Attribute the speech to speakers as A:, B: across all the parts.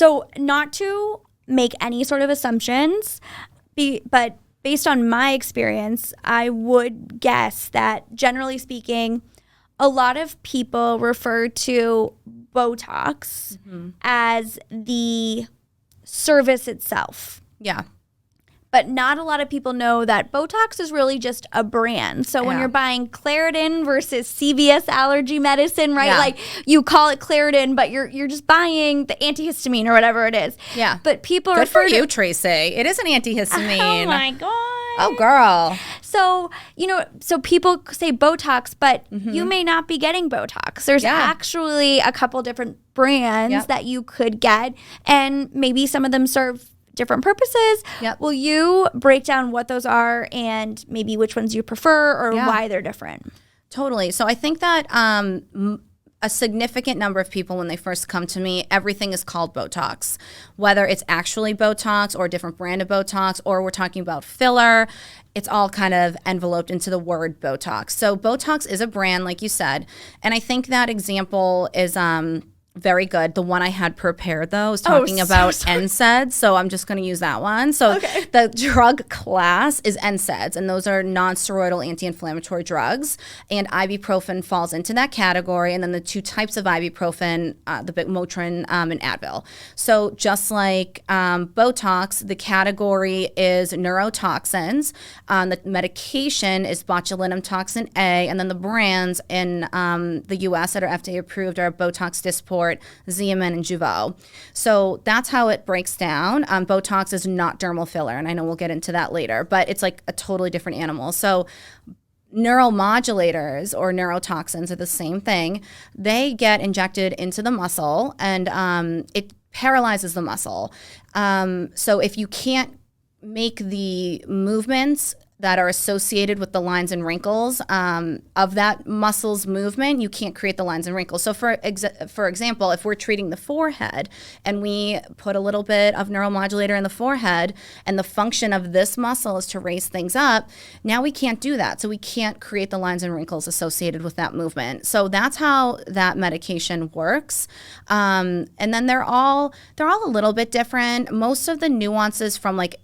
A: So not to make any sort of assumptions, but based on my experience, I would guess that generally speaking, a lot of people refer to Botox as the service itself.
B: Yeah.
A: But not a lot of people know that Botox is really just a brand. So when you're buying Claritin versus CVS allergy medicine, right? Like you call it Claritin, but you're just buying the antihistamine or whatever it is.
B: Yeah.
A: But people
B: Good for you, Tracy. It is an antihistamine.
A: Oh my God.
B: Oh, girl.
A: So, so people say Botox, but you may not be getting Botox. There's actually a couple different brands that you could get, and maybe some of them serve different purposes. Will you break down what those are and maybe which ones you prefer or why they're different?
B: Totally. So I think that a significant number of people, when they first come to me, everything is called Botox, whether it's actually Botox or a different brand of Botox, or we're talking about filler. It's all kind of enveloped into the word Botox. So Botox is a brand, like you said. And I think that example is very good. The one I had prepared, though, was talking about NSAIDs, so I'm just going to use that one. So the drug class is NSAIDs, and those are non-steroidal anti-inflammatory drugs, and ibuprofen falls into that category, and then the two types of ibuprofen, the Motrin and Advil. So just like Botox, the category is neurotoxins. The medication is botulinum toxin A, and then the brands in the U.S. that are FDA approved are Botox, Dysport, Xeomin, and Jeuveau. So that's how it breaks down. Botox is not dermal filler, and I know we'll get into that later, but it's like a totally different animal. So neuromodulators or neurotoxins are the same thing. They get injected into the muscle, and it paralyzes the muscle. So if you can't make the movements that are associated with the lines and wrinkles of that muscle's movement, you can't create the lines and wrinkles. So for example, if we're treating the forehead and we put a little bit of neuromodulator in the forehead and the function of this muscle is to raise things up, now we can't do that. So we can't create the lines and wrinkles associated with that movement. So that's how that medication works. And then they're all a little bit different. Most of the nuances from like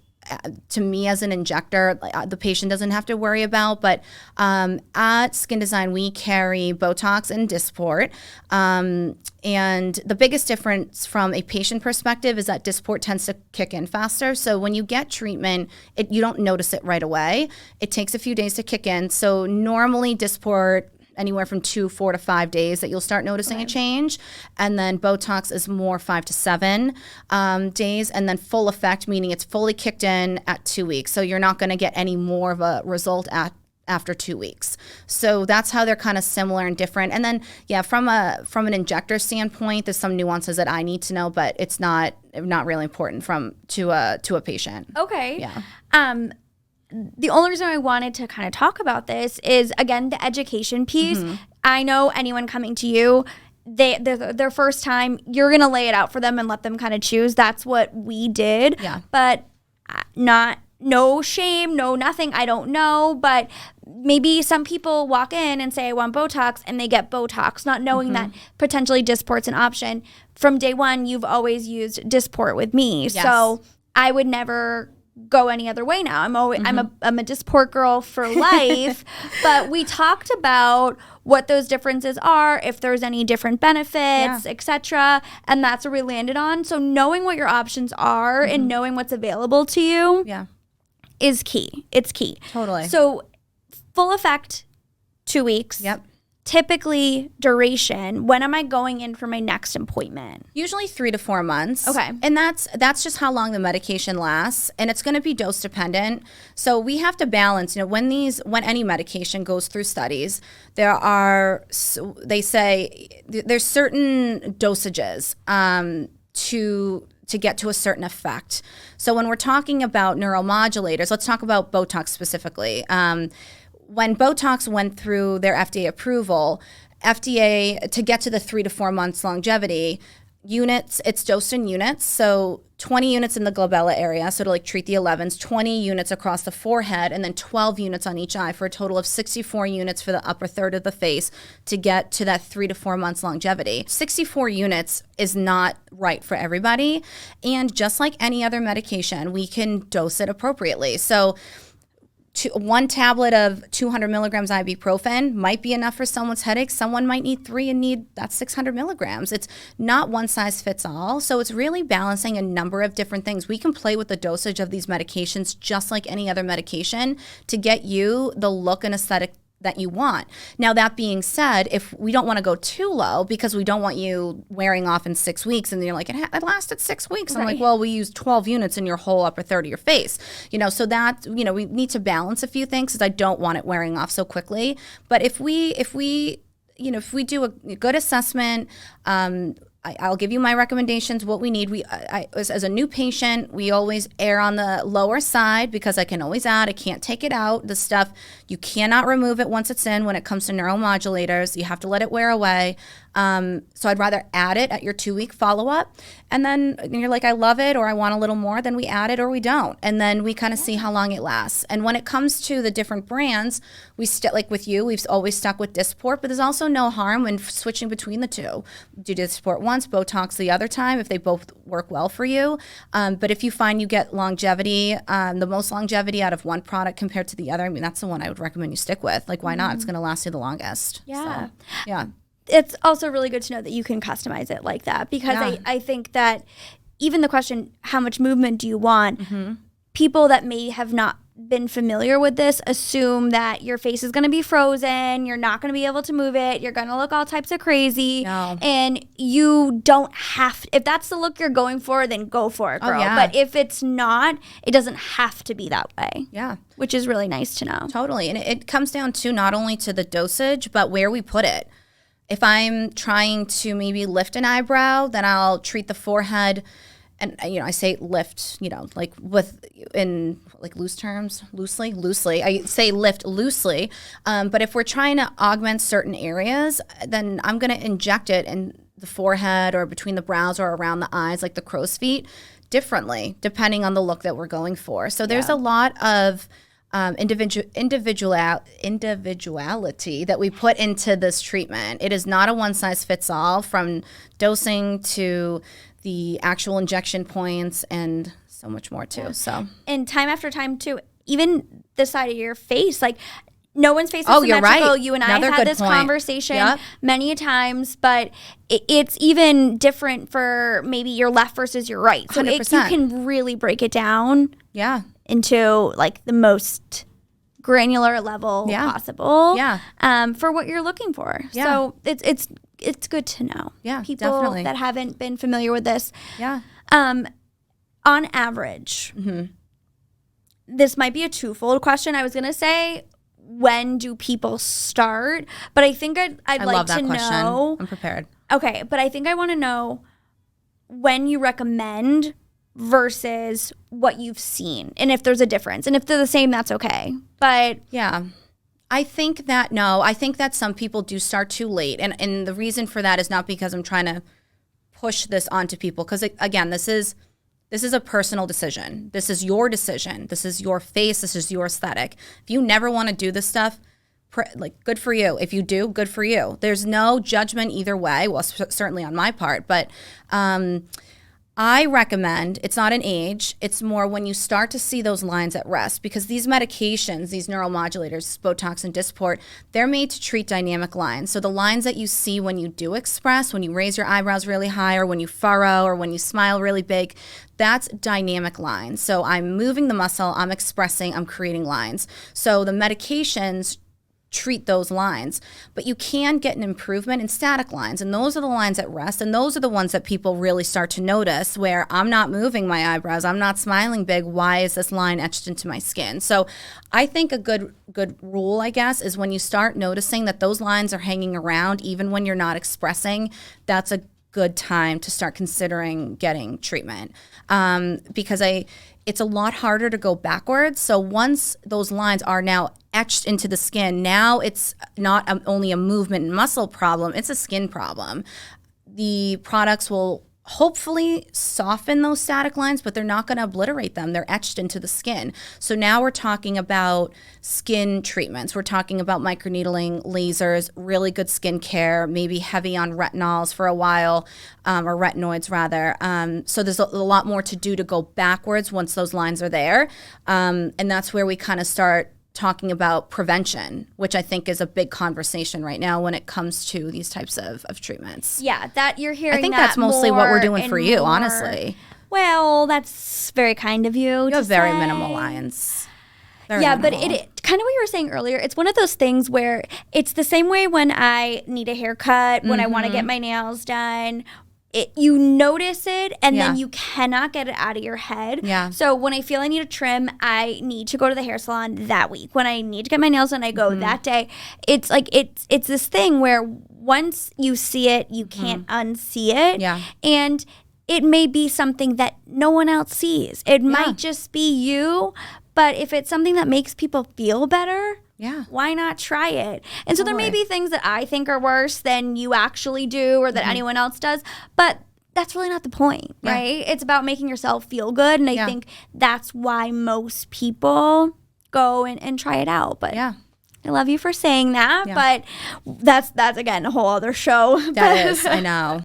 B: to me as an injector, the patient doesn't have to worry about. But at Skin Design, we carry Botox and Dysport. And the biggest difference from a patient perspective is that Dysport tends to kick in faster. So when you get treatment, you don't notice it right away. It takes a few days to kick in. So normally Dysport, anywhere from 4 to 5 days that you'll start noticing a change. And then Botox is more 5 to 7 days. And then full effect, meaning it's fully kicked in at 2 weeks. So you're not going to get any more of a result after 2 weeks. So that's how they're kind of similar and different. And then, from an injector standpoint, there's some nuances that I need to know, but it's not really important to a patient.
A: Okay.
B: Yeah.
A: The only reason I wanted to kind of talk about this is, again, the education piece. I know anyone coming to you, their first time, you're going to lay it out for them and let them kind of choose. That's what we did.
B: Yeah.
A: But no shame, no nothing. I don't know. But maybe some people walk in and say, I want Botox, and they get Botox, not knowing that potentially Dysport's an option. From day one, you've always used Dysport with me.
B: Yes.
A: So I would never go any other way now. I'm a Dysport girl for life. But we talked about what those differences are, if there's any different benefits, etc. And that's what we landed on. So knowing what your options are and knowing what's available to you is key. It's key.
B: Totally.
A: So full effect, 2 weeks.
B: Yep.
A: Typically duration, when am I going in for my next appointment?
B: Usually 3 to 4 months.
A: Okay.
B: And that's just how long the medication lasts, and it's going to be dose dependent. So we have to balance, when any medication goes through studies, they say there's certain dosages to get to a certain effect. So when we're talking about neuromodulators, let's talk about Botox specifically. When Botox went through their FDA approval, FDA, to get to the 3 to 4 months longevity, units, it's dosed in units. So 20 units in the glabella area, so to like treat the 11s, 20 units across the forehead, and then 12 units on each eye for a total of 64 units for the upper third of the face to get to that 3 to 4 months longevity. 64 units is not right for everybody. And just like any other medication, we can dose it appropriately. So one tablet of 200 milligrams ibuprofen might be enough for someone's headache. Someone might need 3 and need that 600 milligrams. It's not one size fits all. So it's really balancing a number of different things. We can play with the dosage of these medications just like any other medication to get you the look and aesthetic that you want. Now, that being said, if we don't want to go too low because we don't want you wearing off in 6 weeks and you're like, it lasted 6 weeks. Right. I'm like, well, we used 12 units in your whole upper third of your face. So that, we need to balance a few things because I don't want it wearing off so quickly. But if we do a good assessment, I'll give you my recommendations, what we need. As a new patient, we always err on the lower side because I can always add. I can't take it out. The stuff, you cannot remove it once it's in when it comes to neuromodulators. You have to let it wear away. So I'd rather add it at your 2-week follow-up. And then you're like, I love it, or I want a little more, then we add it or we don't. And then we kind of see how long it lasts. And when it comes to the different brands, like with you, we've always stuck with Dysport, but there's also no harm when switching between the two. Do Dysport once, Botox the other time, if they both work well for you. But if you find you get longevity, the most longevity out of one product compared to the other, that's the one I would recommend you stick with. Like, why not? It's going to last you the longest.
A: Yeah.
B: So, yeah.
A: It's also really good to know that you can customize it like that because I think that even the question, how much movement do you want, people that may have not been familiar with this assume that your face is going to be frozen, you're not going to be able to move it, you're going to look all types of crazy, and you don't have if that's the look you're going for, then go for it, girl. But if it's not, it doesn't have to be that way. Yeah. Which is really nice to know.
B: Totally. And it comes down to not only to the dosage, but where we put it. If I'm trying to maybe lift an eyebrow, then I'll treat the forehead. And, I say lift, like in loose terms, loosely. I say lift loosely. But if we're trying to augment certain areas, then I'm going to inject it in the forehead or between the brows or around the eyes, like the crow's feet, differently, depending on the look that we're going for. So there's a lot of individuality that we put into this treatment. It is not a one size fits all, from dosing to the actual injection points and so much more too. So,
A: and time after time too, even the side of your face, like no one's face is symmetrical. You're right. You and I had this conversation many times, but it's even different for maybe your left versus your right. So you can really break it down. Yeah. Into like the most granular level possible for what you're looking for. So it's good to know. Yeah, people that haven't been familiar with this. Yeah. On average, this might be a twofold question. I was going to say, when do people start? But I think I'd like to know.
B: I'm prepared.
A: Okay, but I think I want to know when you recommend versus what you've seen, and if there's a difference, and if they're the same, that's okay. But
B: I think that some people do start too late, and the reason for that is not because I'm trying to push this onto people, because again, this is a personal decision. This is your decision. This is your face. This is your aesthetic. If you never want to do this stuff, good for you. If you do, good for you. There's no judgment either way. Well, certainly on my part, but I recommend, it's not an age, it's more when you start to see those lines at rest, because these medications, these neuromodulators, Botox and Dysport, they're made to treat dynamic lines. So the lines that you see when you do express, when you raise your eyebrows really high, or when you furrow, or when you smile really big, that's dynamic lines. So I'm moving the muscle, I'm expressing, I'm creating lines. So the medications treat those lines, but you can get an improvement in static lines, and those are the lines at rest, and those are the ones that people really start to notice, where I'm not moving my eyebrows, I'm not smiling big, why is this line etched into my skin? So I think a good rule, I guess, is when you start noticing that those lines are hanging around even when you're not expressing, that's a good time to start considering getting treatment, because it's a lot harder to go backwards. So once those lines are now etched into the skin, now it's not only a movement and muscle problem, it's a skin problem. The products will hopefully soften those static lines, but they're not going to obliterate them. They're etched into the skin. So now we're talking about skin treatments. We're talking about microneedling, lasers, really good skin care, maybe heavy on retinols for a while, or retinoids rather. So there's a lot more to do to go backwards once those lines are there. And that's where we kind of start talking about prevention, which I think is a big conversation right now when it comes to these types of treatments.
A: Yeah, that you're hearing.
B: I think that's mostly what we're doing for you,
A: more.
B: honestly.
A: Well, that's very kind of you.
B: You have very minimal lines. Very
A: but
B: minimal.
A: it kind of what you were saying earlier. It's one of those things where it's the same way when I need a haircut, when I want to get my nails done. You notice it, and then you cannot get it out of your head.
B: Yeah.
A: So when I feel I need a trim, I need to go to the hair salon that week. When I need to get my nails done, I go that day. It's like it's this thing where once you see it, you can't unsee it.
B: Yeah.
A: And it may be something that no one else sees. It might just be you, but if it's something that makes people feel better, why not try it? And so there may be things that I think are worse than you actually do or that anyone else does, but that's really not the point, right? It's about making yourself feel good, and I think that's why most people go and try it out. But I love you for saying that, but that's again a whole other show.
B: That is, I know.